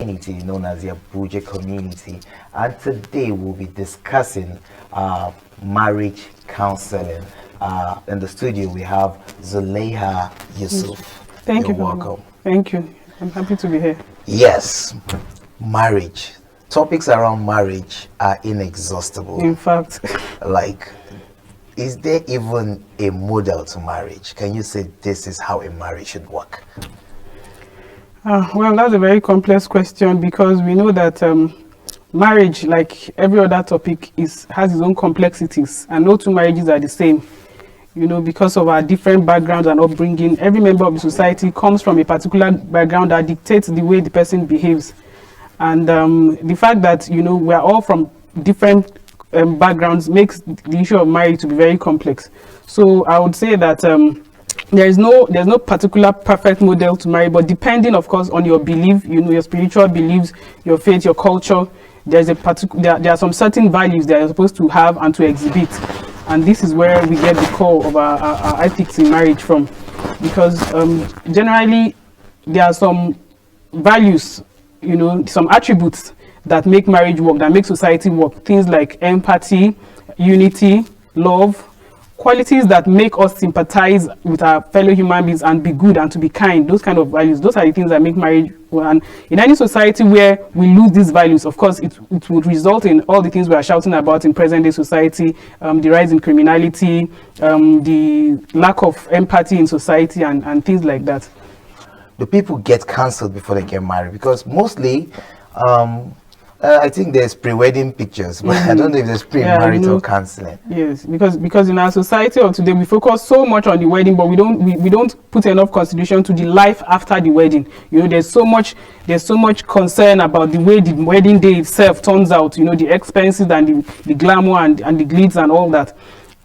community known as the Abuja community, and today we'll be discussing marriage counseling. In the studio we have Zulaiha Yusuf. Thank you. Welcome. Thank you. I'm happy to be here. Yes, marriage. Topics around marriage are inexhaustible. In fact, like, is there even a model to marriage? Can you say this is how a marriage should work? well, that's a very complex question, because we know that marriage, like every other topic, has its own complexities, and no two marriages are the same. You know, because of our different backgrounds and upbringing, every member of the society comes from a particular background that dictates the way the person behaves. And the fact that, you know, we're all from different backgrounds makes the issue of marriage to be very complex. So I would say that there's no particular perfect model to marry, but depending, of course, on your belief, you know, your spiritual beliefs, your faith, your culture, there are some certain values that you're supposed to have and to exhibit. And this is where we get the core of our ethics in marriage from, because generally there are some values, you know, some attributes that make marriage work, that make society work. Things like empathy, unity, love, qualities that make us sympathize with our fellow human beings and be good and to be kind. Those kind of values, those are the things that make marriage work. And in any society where we lose these values, of course, it would result in all the things we are shouting about in present day society, the rise in criminality, the lack of empathy in society, and things like that. Do people get cancelled before they get married? Because mostly I think there's pre-wedding pictures, but I don't know if there's pre-marital counseling. Yes, because in our society of today, we focus so much on the wedding, but we don't put enough consideration to the life after the wedding. You know, there's so much concern about the way the wedding day itself turns out. You know, the expenses and the glamour and the glitz and all that.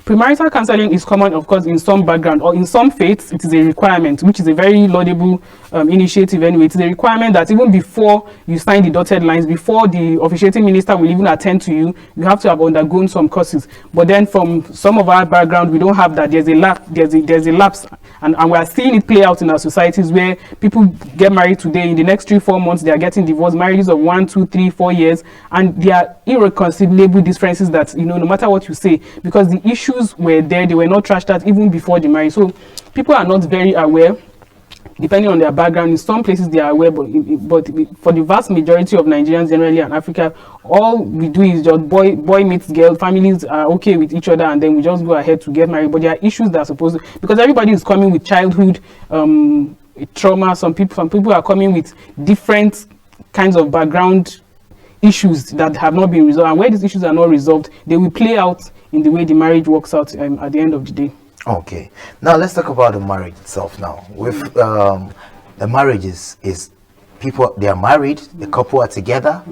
Premarital counseling is common, of course, in some background, or in some faiths it is a requirement, which is a very laudable initiative anyway. It's a requirement that even before you sign the dotted lines, before the officiating minister will even attend to you, you have to have undergone some courses. But then from some of our background, we don't have that. There's a lapse, and we are seeing it play out in our societies, where people get married today, in the next 3-4 months they are getting divorced, marriages of 1, 2, 3, 4 years, and there are irreconcilable differences that, you know, no matter what you say, because the issues were there, they were not trashed out even before the marriage. So people are not very aware, depending on their background. In some places they are aware, but for the vast majority of Nigerians generally and Africa, all we do is just boy meets girl, families are okay with each other, and then we just go ahead to get married. But there are issues that are supposed to, because everybody is coming with childhood trauma. Some people are coming with different kinds of background issues that have not been resolved, and where these issues are not resolved, they will play out in the way the marriage works out at the end of the day. Okay, now let's talk about the marriage itself. Now, with the marriage is people, they are married, the couple are together,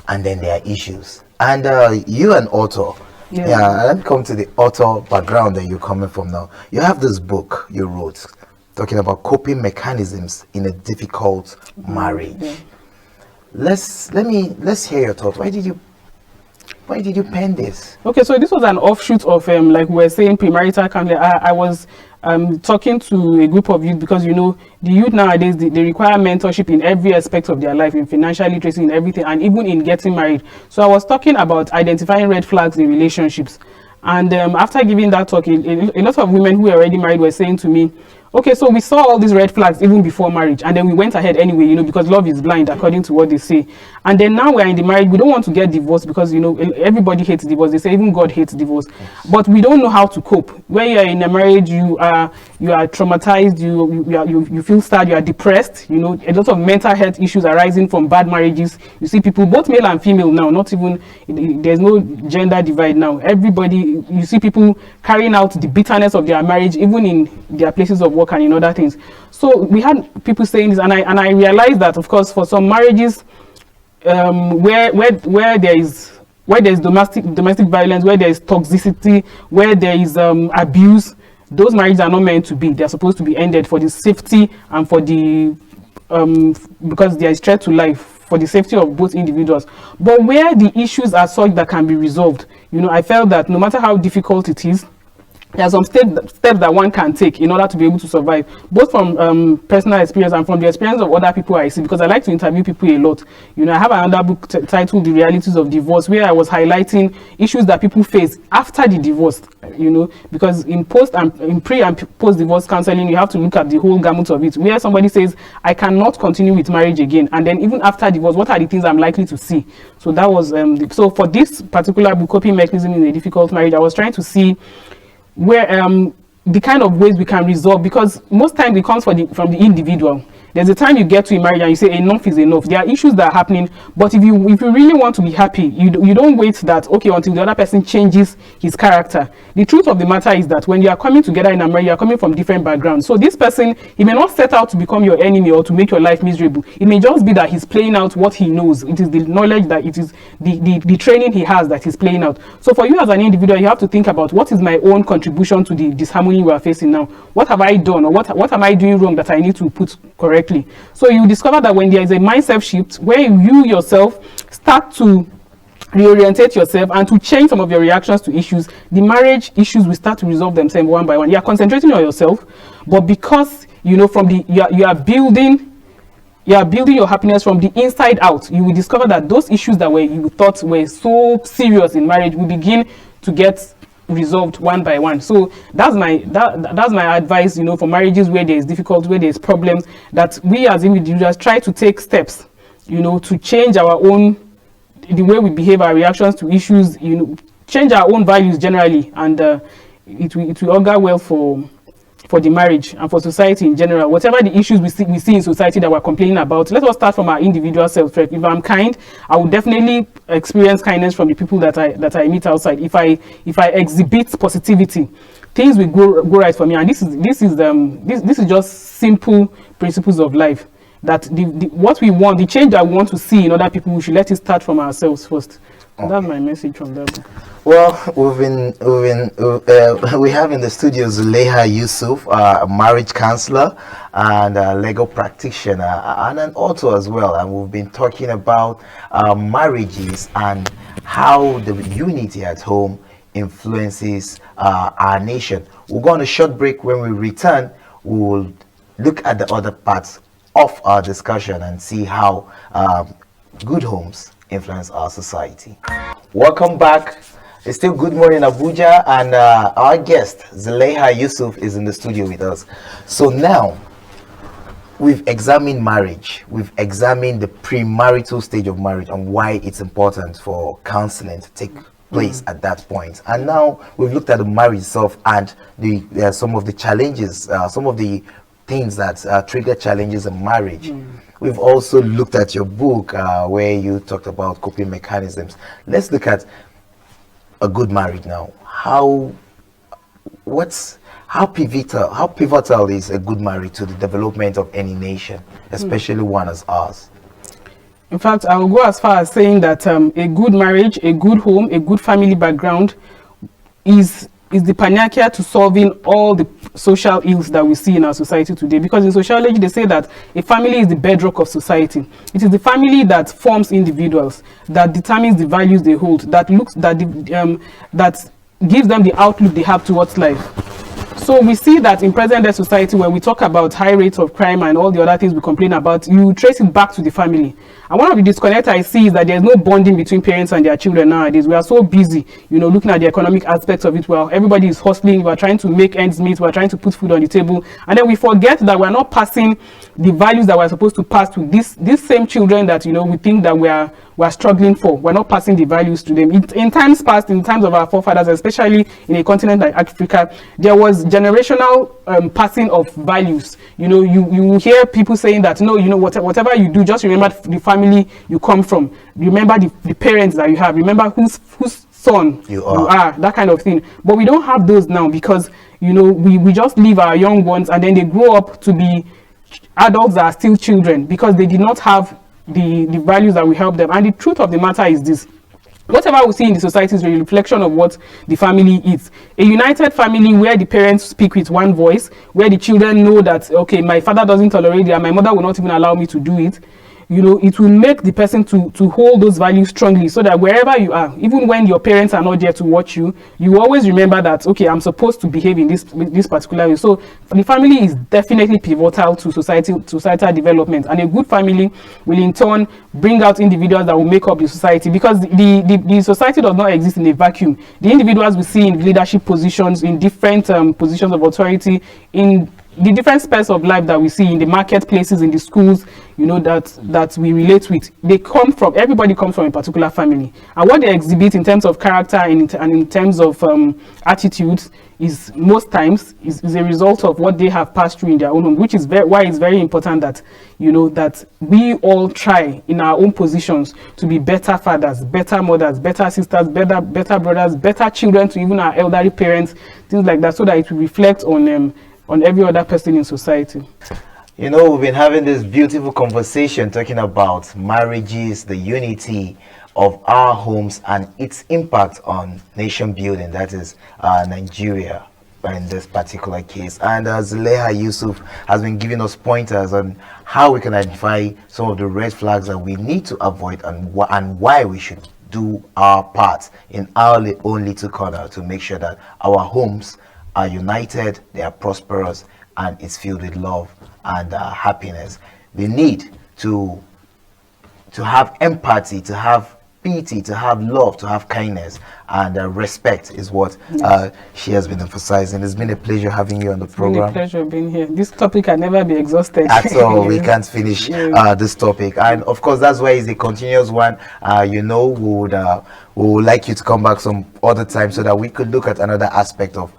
and then there are issues. And you an author, let me come to the author background that you're coming from. Now, you have this book you wrote talking about coping mechanisms in a difficult marriage. Let's hear your thoughts. Why did you pen this? Okay, so this was an offshoot of like we were saying, premarital counseling. I was talking to a group of youth, because, you know, the youth nowadays, they require mentorship in every aspect of their life, in financial literacy, in everything, and even in getting married. So I was talking about identifying red flags in relationships. And after giving that talk, a lot of women who were already married were saying to me, okay, so we saw all these red flags even before marriage, and then we went ahead anyway, you know, because love is blind, according to what they say. And then now we're in the marriage, we don't want to get divorced, because, you know, everybody hates divorce. They say even God hates divorce. But we don't know how to cope. When you're in a marriage, you are traumatized, you feel sad, you are depressed, you know, a lot of mental health issues arising from bad marriages. You see people, both male and female now, not even, there's no gender divide now. Everybody, you see people carrying out the bitterness of their marriage, even in their places of work and in other things. So we had people saying this, and I realized that, of course, for some marriages where there is domestic violence, where there is toxicity, where there is abuse, those marriages are not meant to be. They're supposed to be ended for the safety and for the because there is threat to life, for the safety of both individuals. But where the issues are such that can be resolved, you know, I felt that no matter how difficult it is, there are some steps that one can take in order to be able to survive, both from personal experience and from the experience of other people I see, because I like to interview people a lot. You know, I have another book titled The Realities of Divorce, where I was highlighting issues that people face after the divorce, you know, because in pre and post divorce counseling, you have to look at the whole gamut of it, where somebody says, I cannot continue with marriage again, and then even after divorce, what are the things I'm likely to see? So that was so for this particular book, Coping Mechanism in a Difficult Marriage, I was trying to see where the kind of ways we can resolve, because most times it comes from the individual. There's a time you get to a marriage and you say enough is enough. There are issues that are happening, but if you really want to be happy, you don't wait that, okay, until the other person changes his character. The truth of the matter is that when you are coming together in a marriage, you are coming from different backgrounds. So this person, he may not set out to become your enemy or to make your life miserable. It may just be that he's playing out what he knows. It is the knowledge, that it is the training he has that he's playing out. So for you as an individual, you have to think about, what is my own contribution to the disharmony we are facing now? What have I done, or what am I doing wrong that I need to put correctly? So you discover that when there is a mindset shift, where you yourself start to reorientate yourself and to change some of your reactions to issues, the marriage issues will start to resolve themselves one by one. You are concentrating on yourself, but because you know from the you are building your happiness from the inside out, you will discover that those issues that you thought were so serious in marriage will begin to get resolved one by one. So that's my advice, you know, for marriages where there is difficulty, where there is problems, that we as individuals try to take steps, you know, to change our own, the way we behave, our reactions to issues, you know, change our own values generally, and it will augur well for the marriage and for society in general. Whatever the issues we see in society that we're complaining about, let us start from our individual self. If I'm kind, I will definitely experience kindness from the people that I meet outside. If I exhibit positivity, things will go right for me. And this is just simple principles of life, that what we want, the change that we want to see in other people, we should let it start from ourselves first. Okay. That's my message from that book. Well, we have in the studio Zulaiha Yusuf, a marriage counselor and a legal practitioner and an author as well, and we've been talking about marriages and how the unity at home influences our nation. We'll go on a short break. When we return, we will look at the other parts of our discussion and see how good homes influence our society. Welcome back. It's still Good Morning Abuja, and our guest Zulaiha Yusuf is in the studio with us. So now we've examined marriage, we've examined the premarital stage of marriage and why it's important for counseling to take place at that point. And now we've looked at the marriage itself and some of the challenges, some of the things that trigger challenges in marriage. We've also looked at your book where you talked about coping mechanisms. Let's look at a good marriage now. How pivotal is a good marriage to the development of any nation, especially one as ours? In fact, I will go as far as saying that a good marriage, a good home, a good family background is the panacea to solving all the social ills that we see in our society today. Because in sociology, they say that a family is the bedrock of society. It is the family that forms individuals, that determines the values they hold, that gives them the outlook they have towards life. So we see that in present-day society, when we talk about high rates of crime and all the other things we complain about, you trace it back to the family. And one of the disconnects I see is that there's no bonding between parents and their children nowadays. We are so busy, you know, looking at the economic aspects of it. Well, everybody is hustling. We're trying to make ends meet. We're trying to put food on the table. And then we forget that we're not passing the values that we're supposed to pass to these same children that, you know, we think that we're struggling for. We're not passing the values to them. In times past, in times of our forefathers, especially in a continent like Africa, there was generational passing of values. You know, you hear people saying that, no, you know, whatever you do, just remember the family you come from. Remember the parents that you have. Remember whose son you are, that kind of thing. But we don't have those now because, you know, we just leave our young ones and then they grow up to be adults that are still children because they did not have the values that will help them. And the truth of the matter is this: whatever we see in the society is a reflection of what the family is. A united family where the parents speak with one voice, where the children know that, okay, my father doesn't tolerate it and my mother will not even allow me to do it. you know, it will make the person to hold those values strongly, so that wherever you are, even when your parents are not there to watch you, you always remember that, okay, I'm supposed to behave in this particular way. So the family is definitely pivotal to societal development, and a good family will in turn bring out individuals that will make up the society, because the society does not exist in a vacuum. The individuals we see in leadership positions, in different positions of authority, in the different spheres of life that we see in the marketplaces, in the schools, you know, that we relate with, everybody comes from a particular family, and what they exhibit in terms of character and in terms of attitudes is most times is a result of what they have passed through in their own home, which is why it's very important that, you know, that we all try in our own positions to be better fathers, better mothers, better sisters, better brothers, better children to even our elderly parents, things like that, so that it will reflect on every other person in society. You know, we've been having this beautiful conversation talking about marriages, the unity of our homes, and its impact on nation building, that is Nigeria in this particular case. And Zuleha Yusuf has been giving us pointers on how we can identify some of the red flags that we need to avoid, and why we should do our part in our own little corner to make sure that our homes are united, they are prosperous, and it's filled with love and happiness. We need to have empathy, to have pity, to have love, to have kindness, and respect is what she has been emphasizing. It's been a pleasure having you on the program. It's been a pleasure being here. This topic can never be exhausted. At all. We can't finish this topic, and of course that's why it's a continuous one. You know, we would like you to come back some other time so that we could look at another aspect of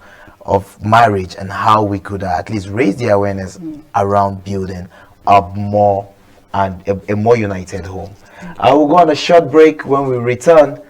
marriage and how we could at least raise the awareness around building a more united home. I will go on a short break. When we return,